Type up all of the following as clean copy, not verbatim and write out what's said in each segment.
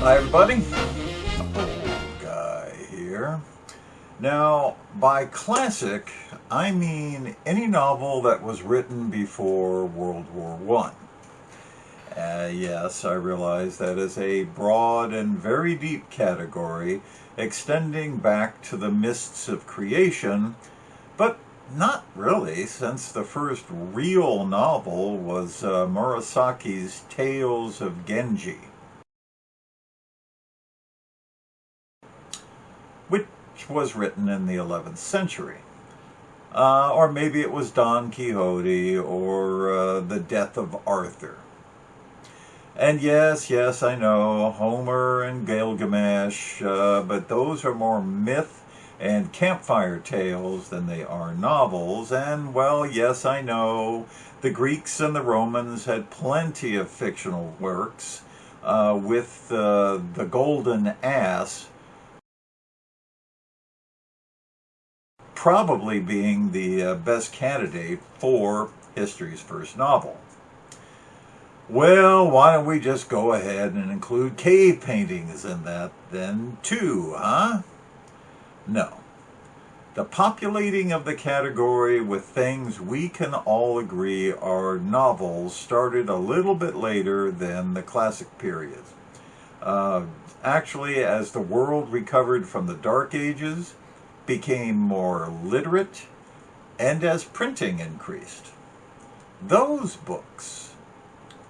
Hi everybody, old guy here. Now, by classic, I mean any novel that was written before World War I. Yes, I realize that is a broad and very deep category, extending back to the mists of creation, but not really, since the first real novel was Murasaki's Tales of Genji, which was written in the 11th century. Or maybe it was Don Quixote or The Death of Arthur. And yes, I know, Homer and Gilgamesh, but those are more myth and campfire tales than they are novels. And, well, yes, I know, the Greeks and the Romans had plenty of fictional works, with the Golden Ass probably being the best candidate for history's first novel. Well, why don't we just go ahead and include cave paintings in that then too, huh? No. The populating of the category with things we can all agree are novels started a little bit later than the classic period. Actually, as the world recovered from the Dark Ages, became more literate, and as printing increased. Those books,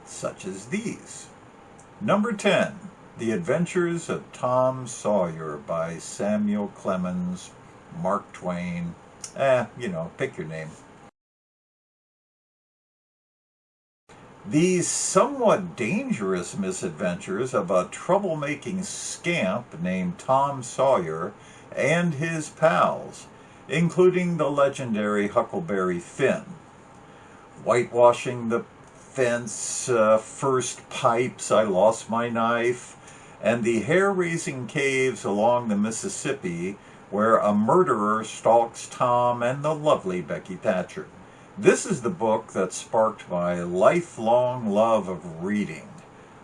such as these. Number 10, The Adventures of Tom Sawyer by Samuel Clemens, Mark Twain, pick your name. These somewhat dangerous misadventures of a troublemaking scamp named Tom Sawyer and his pals, including the legendary Huckleberry Finn. Whitewashing the fence, first pipes, I lost my knife, and the hair-raising caves along the Mississippi where a murderer stalks Tom and the lovely Becky Thatcher. This is the book that sparked my lifelong love of reading.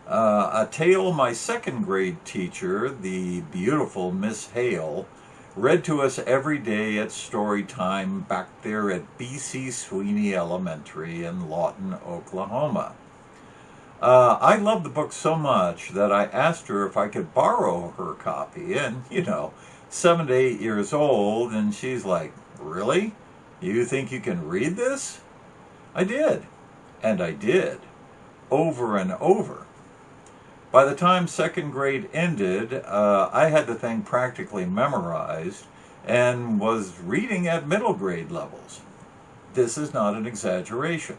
A tale my second grade teacher, the beautiful Miss Hale, read to us every day at story time back there at B.C. Sweeney Elementary in Lawton, Oklahoma. I loved the book so much that I asked her if I could borrow her copy, and, 7 to 8 years old, and she's like, "Really? You think you can read this?" I did, and I did, over and over. By the time second grade ended, I had the thing practically memorized and was reading at middle grade levels. This is not an exaggeration.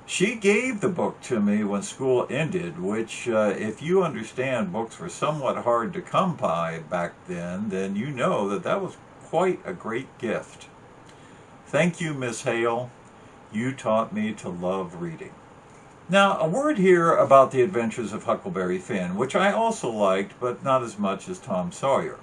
She gave the book to me when school ended, which, if you understand books were somewhat hard to come by back then you know that was quite a great gift. Thank you, Miss Hale. You taught me to love reading. Now, a word here about The Adventures of Huckleberry Finn, which I also liked, but not as much as Tom Sawyer.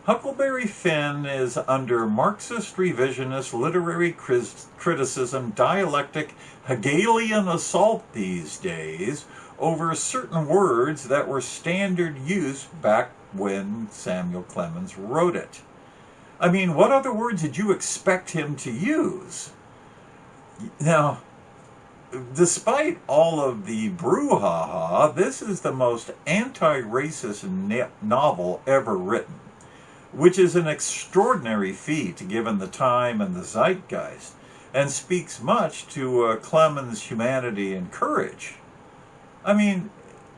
Huckleberry Finn is under Marxist revisionist literary criticism dialectic Hegelian assault these days over certain words that were standard use back when Samuel Clemens wrote it. I mean, what other words did you expect him to use? Now, despite all of the brouhaha, this is the most anti-racist novel ever written, which is an extraordinary feat given the time and the zeitgeist, and speaks much to Clemens' humanity and courage. I mean,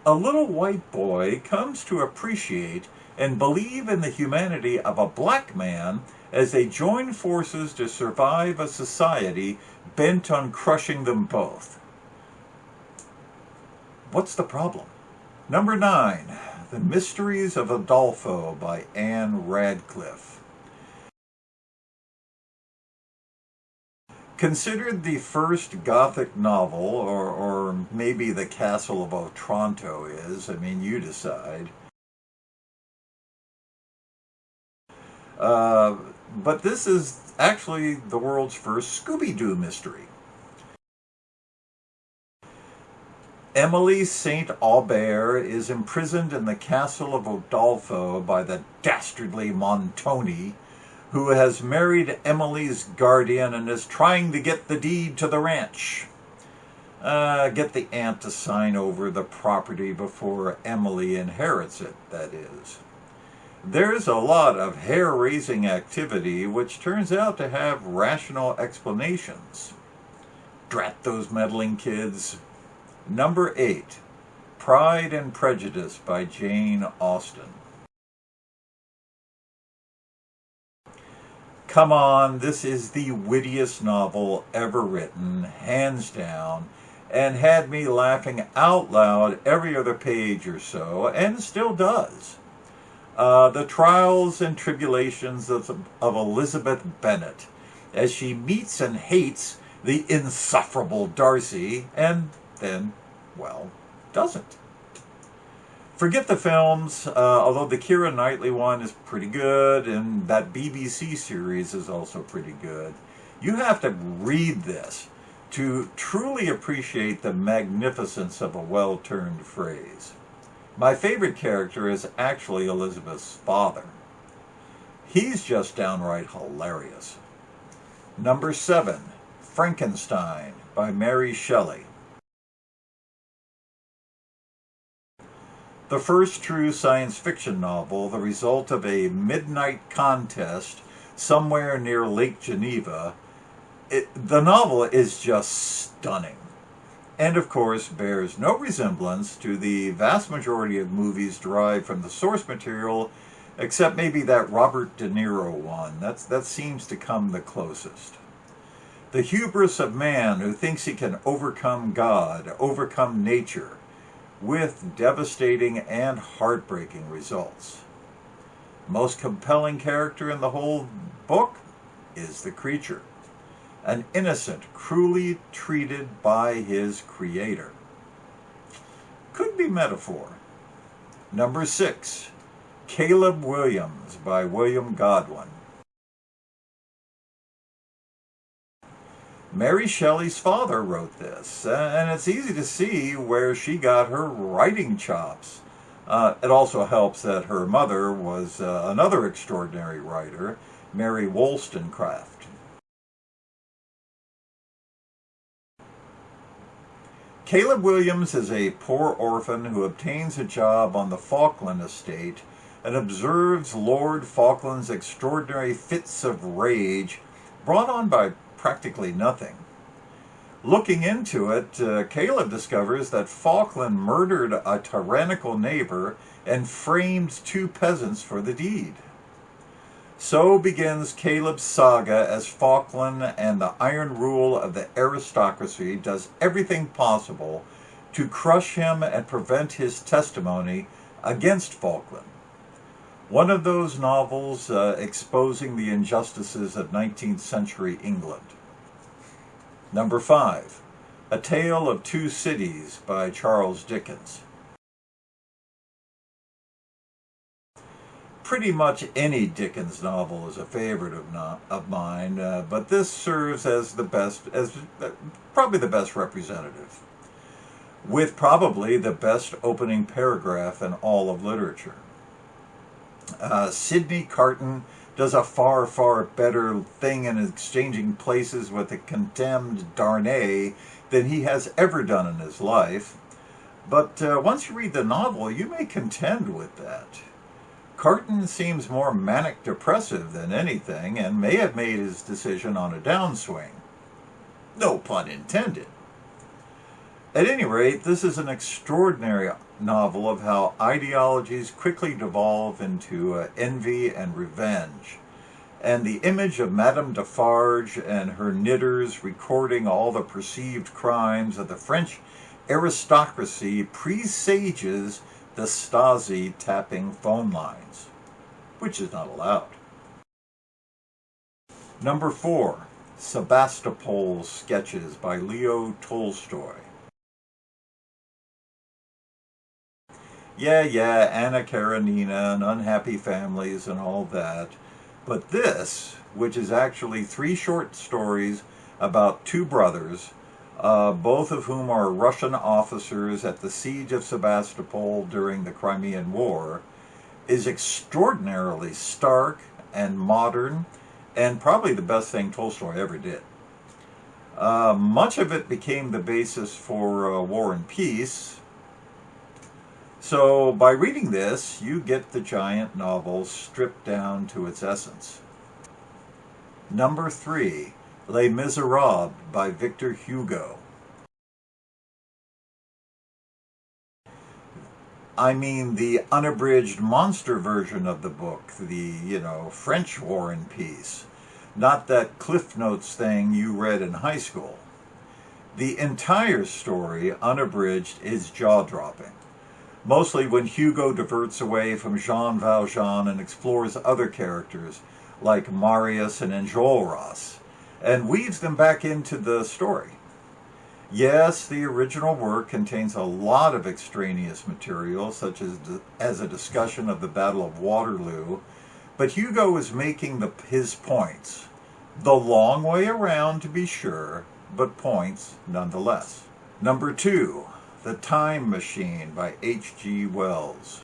a little white boy comes to appreciate and believe in the humanity of a black man as they join forces to survive a society bent on crushing them both. What's the problem? Number 9, The Mysteries of UDOLPHO by Anne Radcliffe. Considered the first Gothic novel, or maybe the Castle of OTRANTO is, you decide. But this is actually the world's first Scooby-Doo mystery. Emily St. Aubert is imprisoned in the Castle of UDOLPHO by the dastardly Montoni, who has married Emily's guardian and is trying to get the deed to the ranch. Get the aunt to sign over the property before Emily inherits it, that is. There's a lot of hair-raising activity which turns out to have rational explanations. Drat those meddling kids. Number 8, Pride and Prejudice by Jane Austen. Come on, this is the wittiest novel ever written, hands down, and had me laughing out loud every other page or so, and still does. The trials and tribulations of Elizabeth Bennet, as she meets and hates the insufferable Darcy, and then, well, doesn't. Forget the films, although the Keira Knightley one is pretty good, and that BBC series is also pretty good. You have to read this to truly appreciate the magnificence of a well-turned phrase. My favorite character is actually Elizabeth's father. He's just downright hilarious. Number 7, Frankenstein by Mary Shelley. The first true science fiction novel, the result of a midnight contest somewhere near Lake Geneva. The novel is just stunning, and of course bears no resemblance to the vast majority of movies derived from the source material, except maybe that Robert De Niro one. That seems to come the closest. The hubris of man who thinks he can overcome God, overcome nature, with devastating and heartbreaking results. Most compelling character in the whole book is the creature, an innocent, cruelly treated by his creator. Could be metaphor. Number 6, Caleb Williams by William Godwin. Mary Shelley's father wrote this, and it's easy to see where she got her writing chops. It also helps that her mother was another extraordinary writer, Mary Wollstonecraft. Caleb Williams is a poor orphan who obtains a job on the Falkland estate and observes Lord Falkland's extraordinary fits of rage brought on by practically nothing. Looking into it, Caleb discovers that Falkland murdered a tyrannical neighbor and framed 2 peasants for the deed. So begins Caleb's saga as Falkland and the iron rule of the aristocracy does everything possible to crush him and prevent his testimony against Falkland. One of those novels exposing the injustices of 19th century England. Number 5, A Tale of Two Cities by Charles Dickens. Pretty much any Dickens novel is a favorite of mine, but this serves as probably the best representative, with probably the best opening paragraph in all of literature. Sidney Carton does a far, far better thing in exchanging places with the condemned Darnay than he has ever done in his life. But once you read the novel, you may contend with that. Carton seems more manic-depressive than anything and may have made his decision on a downswing. No pun intended. At any rate, this is an extraordinary novel of how ideologies quickly devolve into envy and revenge. And the image of Madame Defarge and her knitters recording all the perceived crimes of the French aristocracy presages the Stasi tapping phone lines, which is not allowed. Number 4, Sebastopol Sketches by Leo Tolstoy. Yeah, Anna Karenina and unhappy families and all that. But this, which is actually 3 short stories about 2 brothers, both of whom are Russian officers at the siege of Sebastopol during the Crimean War, is extraordinarily stark and modern, and probably the best thing Tolstoy ever did. Much of it became the basis for War and Peace. So by reading this, you get the giant novel stripped down to its essence. Number 3, Les Misérables by Victor Hugo. I mean the unabridged monster version of the book, the, French War and Peace, not that Cliff Notes thing you read in high school. The entire story, unabridged, is jaw-dropping, mostly when Hugo diverts away from Jean Valjean and explores other characters like Marius and Enjolras, and weaves them back into the story. Yes, the original work contains a lot of extraneous material, such as a discussion of the Battle of Waterloo, but Hugo is making his points. The long way around, to be sure, but points nonetheless. Number 2, The Time Machine by H.G. Wells.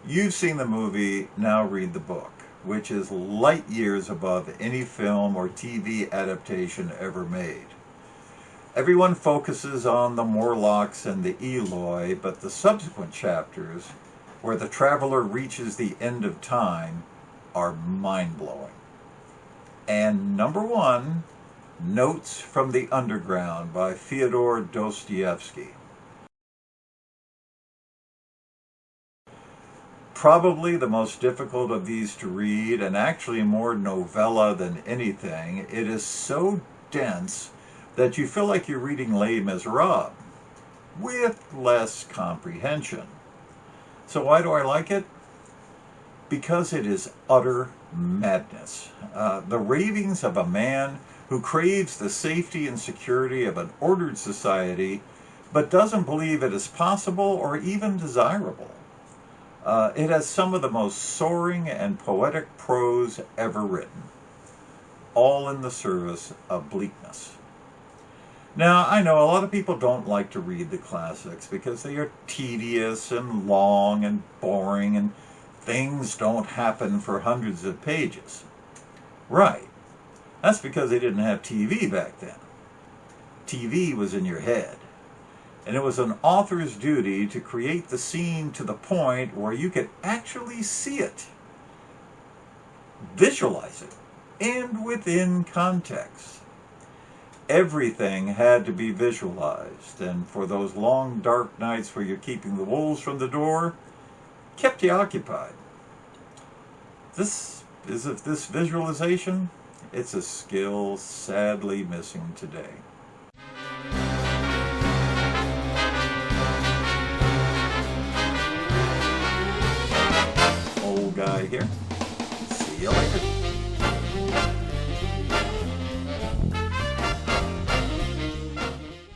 You've seen the movie, now read the book, which is light years above any film or TV adaptation ever made. Everyone focuses on the Morlocks and the Eloi, but the subsequent chapters, where the traveler reaches the end of time, are mind-blowing. And number 1, Notes from the Underground by Fyodor Dostoevsky. Probably the most difficult of these to read, and actually more novella than anything. It is so dense that you feel like you're reading Les Misérables, with less comprehension. So why do I like it? Because it is utter madness. The ravings of a man who craves the safety and security of an ordered society, but doesn't believe it is possible or even desirable. It has some of the most soaring and poetic prose ever written, all in the service of bleakness. Now, I know a lot of people don't like to read the classics because they are tedious and long and boring, and things don't happen for hundreds of pages. Right. That's because they didn't have TV back then. TV was in your head. And it was an author's duty to create the scene to the point where you could actually see it, visualize it, and within context. Everything had to be visualized, and for those long dark nights where you're keeping the wolves from the door, kept you occupied. This visualization, it's a skill sadly missing today.